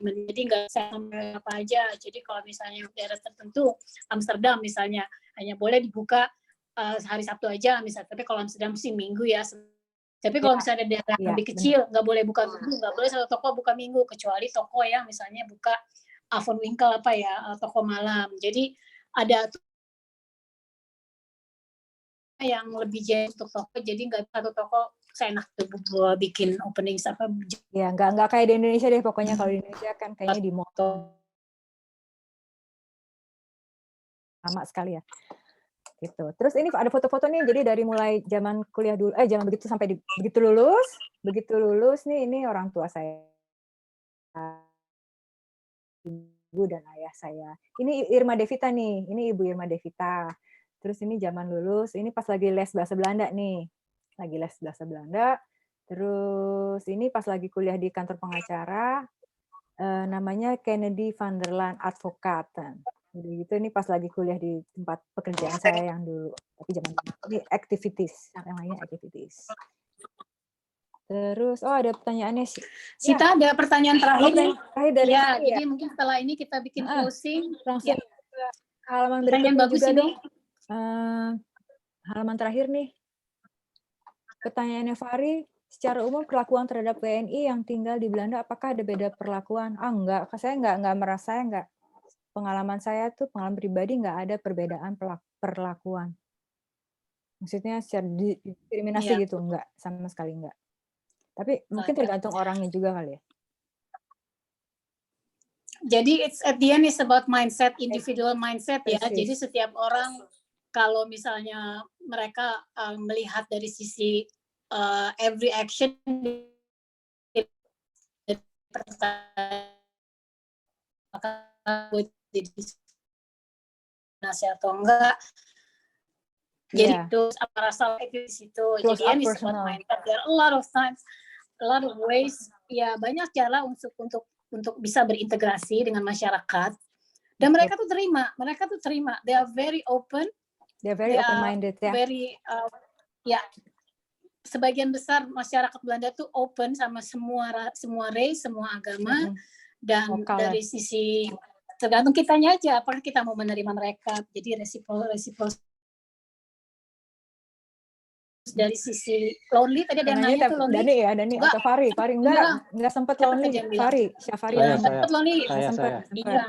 jadi nggak sampai apa aja. Jadi kalau misalnya daerah tertentu Amsterdam misalnya hanya boleh dibuka hari Sabtu aja misalnya, tapi kalau Amsterdam sih Minggu ya. Tapi kalau misalnya daerah lebih kecil nggak boleh buka Minggu, nggak boleh satu toko buka Minggu kecuali toko yang misalnya buka Avondwinkel apa ya toko malam. Jadi ada yang lebih jauh untuk toko, jadi nggak satu toko seenak tuh bikin opening apa. Ya nggak kayak di Indonesia deh pokoknya. Kalau di Indonesia kan kayaknya di motor lama sekali ya. Gitu. Terus ini ada foto-foto nih, jadi dari mulai zaman kuliah dulu, zaman begitu sampai begitu lulus nih, ini orang tua saya, ibu dan ayah saya. Ini Irma Devita nih, ini Ibu Irma Devita. Terus ini zaman lulus, ini pas lagi les bahasa Belanda nih, lagi les bahasa Belanda. Terus ini pas lagi kuliah di kantor pengacara, namanya Kennedy van der Laan Advocaten. Jadi gitu, ini pas lagi kuliah di tempat pekerjaan saya yang dulu. Tapi zaman ini activities, namanya activities. Terus, ada pertanyaannya sih. Sita, ada pertanyaan terakhir nih. Terakhir dari Ya, saya. jadi mungkin setelah ini kita bikin closing. Langsung Ya. halaman Pertanyaan berikutnya bagus juga ini. dong. Halaman terakhir nih. Pertanyaannya Fahri, secara umum perlakuan terhadap WNI yang tinggal di Belanda, apakah ada beda perlakuan? Enggak. Saya enggak merasa, enggak. Pengalaman saya tuh, pengalaman pribadi nggak ada perbedaan perlakuan. Maksudnya secara diskriminasi gitu, enggak, sama sekali enggak. Tapi mungkin tergantung orangnya juga kali ya. Jadi at the end is about mindset, individual mindset ya. Persis. Jadi setiap orang kalau misalnya mereka melihat dari sisi every action atau enggak. Jadi itu apa rasa itu di situ. Jadi ini about mindset. There are a lot of times, a lot of ways. Ya banyak cara untuk bisa berintegrasi dengan masyarakat. Dan mereka tuh terima. They are very open. They are very open-minded ya. Very sebagian besar masyarakat Belanda tuh open sama semua race, semua agama. Dan dari sisi tergantung kitanya aja apakah kita mau menerima mereka. Jadi reciprocity dari sisi lonely tadi ada yang nanya tuh lonely. Dani atau Fahri enggak sempat lonely. Fahri, Syafari sempat lonely. Sempat. Iya.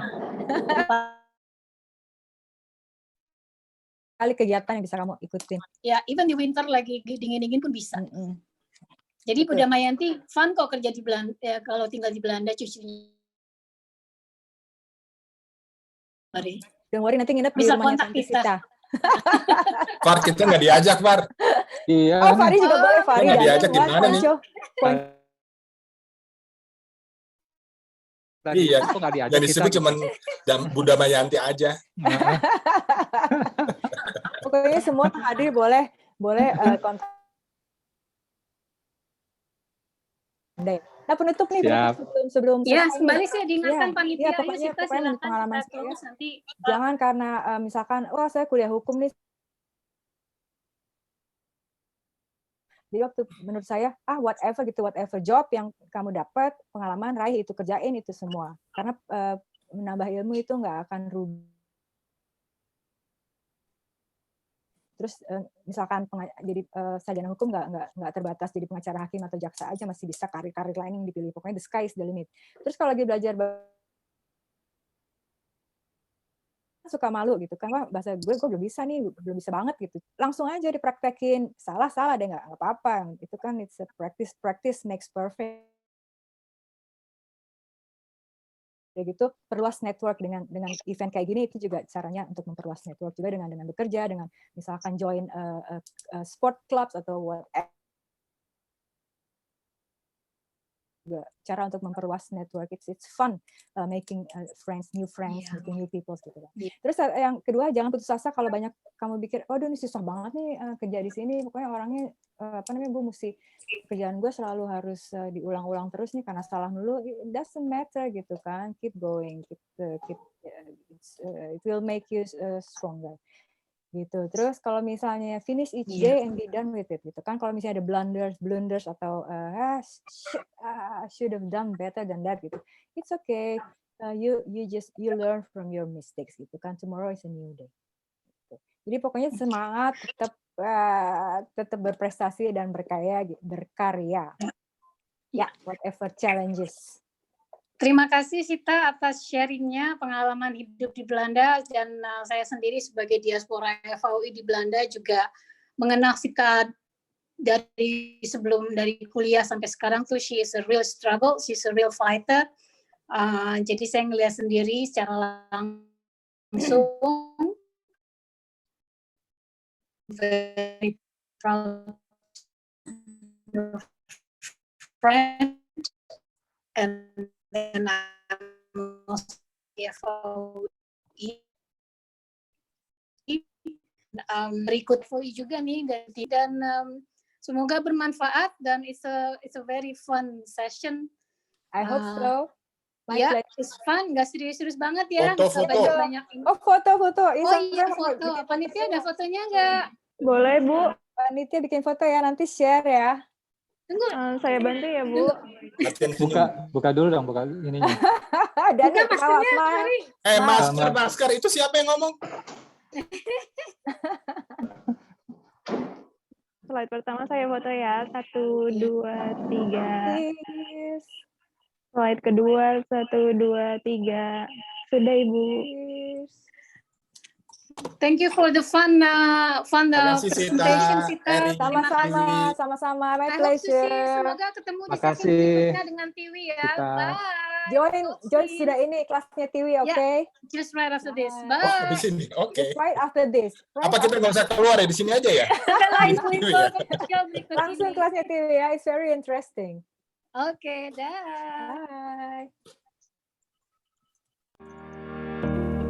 Kali kegiatan yang bisa kamu ikutin. Ya, even di winter lagi dingin-dingin pun bisa. Jadi Bunda Mayanti fun kok kerja di Belanda ya, kalau tinggal di Belanda cuci. Don't worry, nanti nginep di rumahnya Tante Sita. Far, kita nggak diajak, Far. Iya. Oh, Fahri juga boleh, Fahri. Nggak diajak gimana nih? Iya, yang disebut cuma Bunda Mayanti aja. Pokoknya semua hadir boleh kontak. Nah, penutup nih sebelum ya kembali saya diingatkan panitia pokoknya silakan pengalaman saya nanti jangan karena misalkan saya kuliah hukum nih, jadi waktu menurut saya whatever job yang kamu dapat, pengalaman raih itu, kerjain itu semua karena menambah ilmu itu nggak akan rugi. Terus misalkan jadi sarjana hukum nggak terbatas jadi pengacara hakim atau jaksa aja, masih bisa karir-karir lain yang dipilih. Pokoknya the sky is the limit. Terus kalau lagi belajar suka malu gitu kan, wah bahasa gue belum bisa banget gitu. Langsung aja dipraktekin, salah deh nggak apa-apa. Itu kan it's a practice makes perfect. Kayak gitu, perluas network dengan event kayak gini, itu juga caranya untuk memperluas network juga dengan bekerja, dengan misalkan join sport clubs atau whatever. Cara untuk memperluas network, it's fun making new friends, making new people gitu kan. Terus yang kedua, jangan putus asa kalau banyak kamu pikir, waduh ini susah banget nih kerja di sini, pokoknya orangnya gue mesti kerjaan gue selalu harus diulang-ulang terus nih karena salah dulu. It doesn't matter gitu kan, keep going, it will make you stronger. Gitu. Terus kalau misalnya finish each day and be done with it gitu kan, kalau misalnya ada blunders atau should have done better than that gitu, it's okay, you learn from your mistakes gitu kan, tomorrow is a new day gitu. Jadi pokoknya semangat, tetap berprestasi dan berkarya ya, whatever challenges. Terima kasih Sita atas sharingnya pengalaman hidup di Belanda, dan saya sendiri sebagai diaspora FAUI di Belanda juga mengenal Sita dari kuliah sampai sekarang tuh, she is a real struggle, she's a real fighter. Jadi saya ngelihat sendiri secara langsung very proud your friend, and then I'm also FOE. Berikut FOE juga nih, dan semoga bermanfaat, dan it's a very fun session. I hope so. My Ya, pleasure. it's fun, nggak serius-serius banget ya. Foto. Banyak. Oh, foto-foto. Oh iya, foto. Panitia ada fotonya nggak? Boleh, Bu. Panitia bikin foto ya, nanti share ya. Tunggu. Saya bantu ya, Bu. Latihan senyum. Buka dulu dong, buka ininya. Dan Buka maskernya, Mari. Masker itu siapa yang ngomong? Slide pertama saya foto ya. 1, 2, 3. Please. Slide kedua, 1, 2, 3. Sudah, Ibu. Thank you for the fun Terima kasih, presentation, Sita. Sita. Eri. Terima kasih. Sama-sama. My I hope to see, pleasure. semoga ketemu di sesi Makasih, berikutnya dengan Tiwi ya. Sita. Bye. Join Sophie. sudah ini kelasnya Tiwi, oke? Ya. Just right after this. Bye. Bye. Oh, di sini. Oke. Just right after this. Right Apa kita nggak usah keluar ya, di sini aja ya? Ada lain info Ya. kecil berikut Langsung ini. kelasnya Tiwi ya. It's very interesting. Oke, dah. Bye.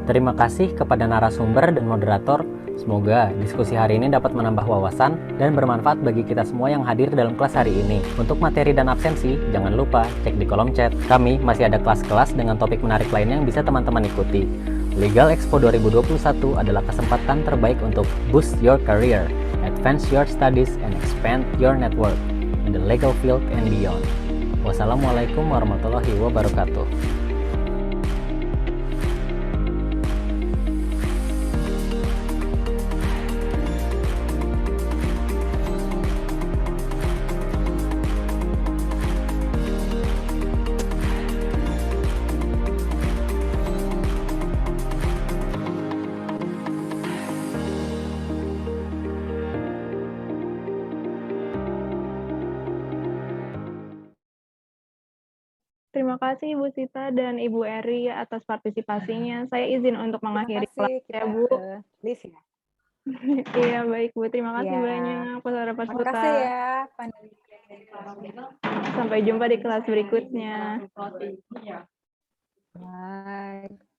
Terima kasih kepada narasumber dan moderator. Semoga diskusi hari ini dapat menambah wawasan dan bermanfaat bagi kita semua yang hadir dalam kelas hari ini. Untuk materi dan absensi, jangan lupa cek di kolom chat. Kami masih ada kelas-kelas dengan topik menarik lainnya yang bisa teman-teman ikuti. Legal Expo 2021 adalah kesempatan terbaik untuk boost your career, advance your studies, and expand your network in the legal field and beyond. Wassalamualaikum warahmatullahi wabarakatuh. Terima kasih Ibu Sita dan Ibu Eri atas partisipasinya. Saya izin untuk mengakhiri kelas ya, Bu. Live ya. Iya, baik Bu. Terima kasih Ya. banyak para Terima peserta. kasih ya, Sampai jumpa di kelas berikutnya. Bye.